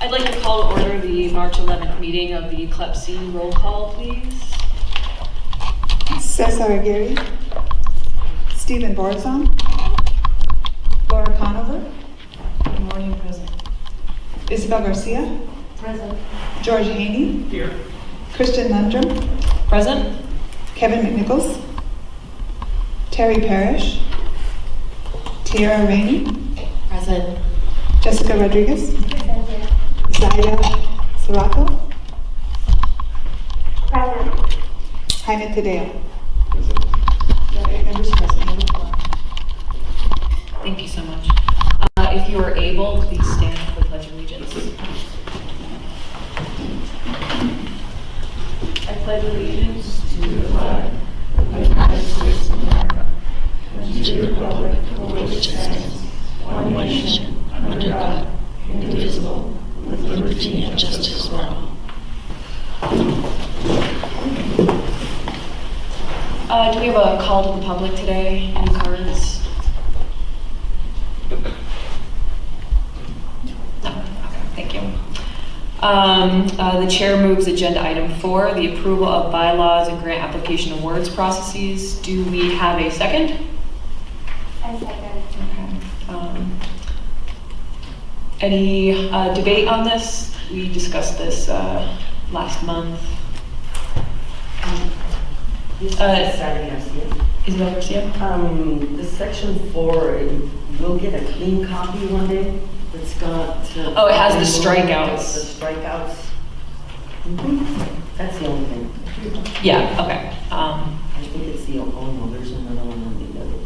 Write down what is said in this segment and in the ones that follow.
I'd like to call to order the March 11th meeting of the CLEPC. Roll call, please. Cesar Aguirre, Stephen Borzon, Laura Conover, Good morning, present. Isabel Garcia, Present. George Haney, Here. Christian Lundrum, Present. Kevin McNichols, Terry Parrish, Tiara Rainey, Present. Jessica Rodriguez, Zaya Sarato, Present. Jaime Tadeo. Members present. Thank you so much. If you are able, please stand for the Pledge of Allegiance. I pledge allegiance to the flag of the United States of America and to the republic for which it stands, one nation, under God, indivisible, with liberty and justice for all. Do we have a call to the public today? Any cards? No. Okay, thank you. The chair moves agenda item 4, the approval of bylaws and grant application awards processes. Do we have a second? I second. Okay. Any debate on this? We discussed this last month. Sally Garcia. Isabel Garcia? The section 4, we'll get a clean copy one day. It's got. Oh, it has the strikeouts. The strikeouts. That's the only thing. Yeah, okay. I think it's the, oh no, there's another one on the other.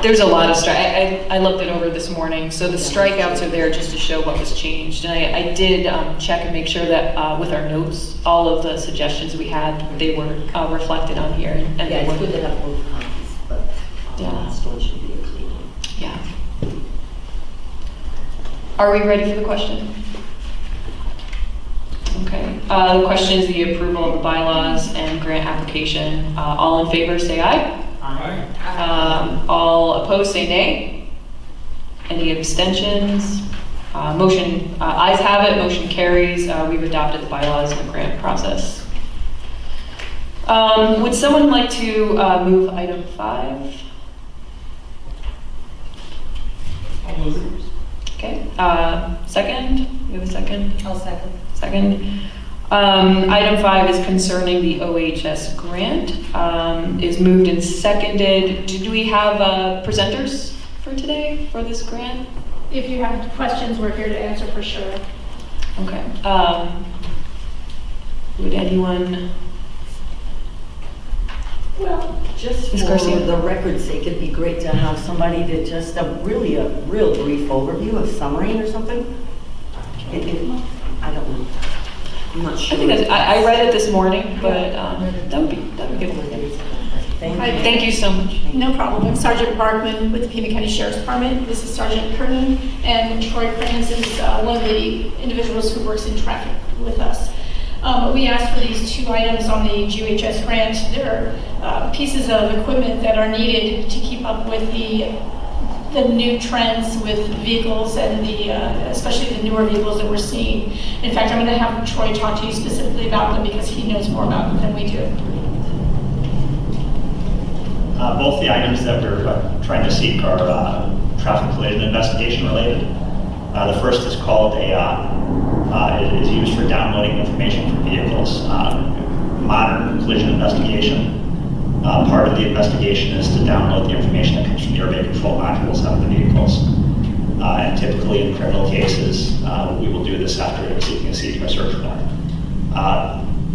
There's a lot of I looked it over this morning, so the strikeouts are there just to show what was changed. And I did check and make sure that with our notes, all of the suggestions we had, they were reflected on here. And Yeah, it's good to have both copies, but the Yeah. last one should be a clean one. Yeah. Are we ready for the question? Okay. The question is the approval of the bylaws and grant application. All in favor, say aye. Aye. All opposed, say nay. Any abstentions? Motion, ayes have it, motion carries. We've adopted the bylaws and the grant process. Would someone like to move item 5? Okay, second? You have a second? I'll second. Second. Item 5 is concerning the OHS grant. Is moved and seconded. Do we have presenters for today for this grant? If you have questions, we're here to answer for sure. Okay. Would anyone? Well, just Ms. for Garcia. the record's sake, it'd be great to have somebody to just a real brief overview, a summary or something. I don't know. I'm not sure. I think I read it this morning, but that would be good. Thank you so much. No problem. I'm Sergeant Barkman with the Pima County Sheriff's Department. This is Sergeant Kernan, and Troy Kranz is one of the individuals who works in traffic with us. We asked for these 2 items on the GHS grant. There are pieces of equipment that are needed to keep up with the new trends with vehicles and especially the newer vehicles that we're seeing. In fact, I'm going to have Troy talk to you specifically about them because he knows more about them than we do. Both the items that we're trying to seek are traffic collision investigation related. The first is called it is used for downloading information from vehicles, modern collision investigation. Part of the investigation is to download the information that comes from the airbag control modules out of the vehicles. And typically in criminal cases, we will do this after seeking a search warrant.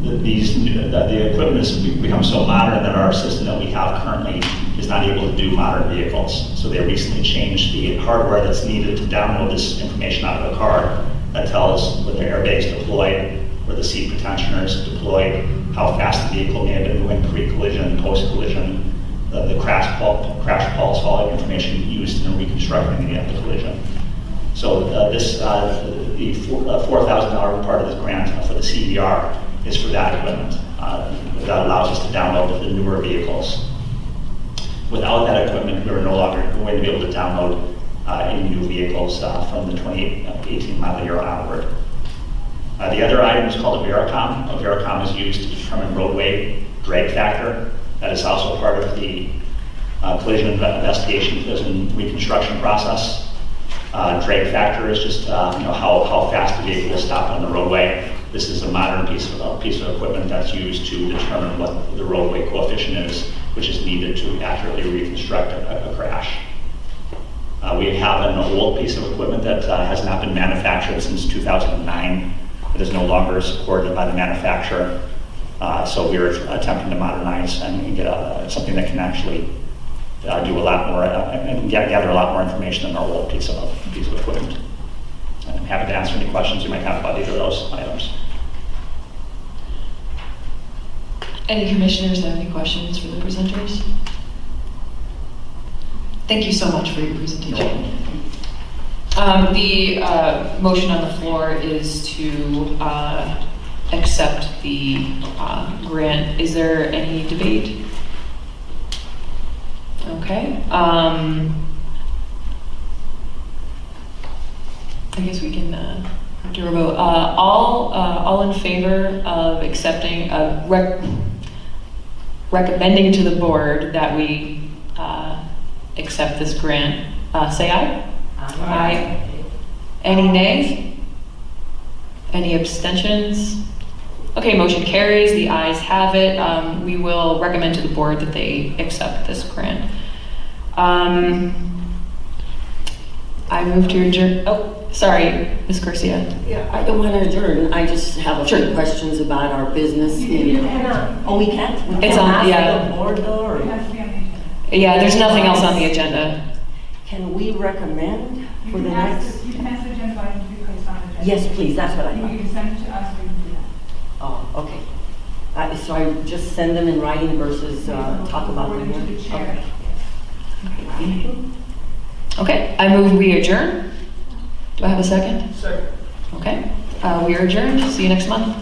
The equipment has become so modern that our system that we have currently is not able to do modern vehicles. So they recently changed the hardware that's needed to download this information out of a car that tells whether the airbag's deployed, where the seat pretensioner is deployed, how fast the vehicle may have been moving pre-collision, post-collision, the crash pulse, all that information used in reconstructing the collision. So the $4,000 part of this grant for the CVR is for that equipment. That allows us to download the newer vehicles. Without that equipment, we are no longer going to be able to download any new vehicles from the 2018 model year onward. The other item is called a Vericom. A Vericom is used to determine roadway drag factor. That is also part of the collision investigation, collision reconstruction process. Drag factor is just how fast the vehicle will stop on the roadway. This is a modern piece of equipment that's used to determine what the roadway coefficient is, which is needed to accurately reconstruct a crash. We have an old piece of equipment that has not been manufactured since 2009. It is no longer supported by the manufacturer. So we're attempting to modernize and get something that can actually do a lot more and gather a lot more information than our old piece of equipment. And I'm happy to answer any questions you might have about either of those items. Any commissioners have any questions for the presenters? Thank you so much for your presentation. The motion on the floor is to accept the grant. Is there any debate? Okay. I guess we can do a vote. All in favor of accepting, recommending to the board that we accept this grant, say aye. Aye. Any nays? Any abstentions? Okay, motion carries. The ayes have it. We will recommend to the board that they accept this grant. I move to adjourn. Oh, sorry, Ms. Garcia. Yeah, I don't want to adjourn. I just have a few questions about our business. Oh, we can't? It's on, yeah. The board though, or? Yeah, there's nothing else on the agenda. Can we recommend for the next? You can ask the agenda item to be placed on the agenda. Yes, please, that's what I You thought. can send it to us, we can do that. Oh, okay. So I just send them in writing versus talk about them Forward to here? the chair. Okay. Thank you. Okay, I move we adjourn. Do I have a second? Second. Okay, we are adjourned. See you next month.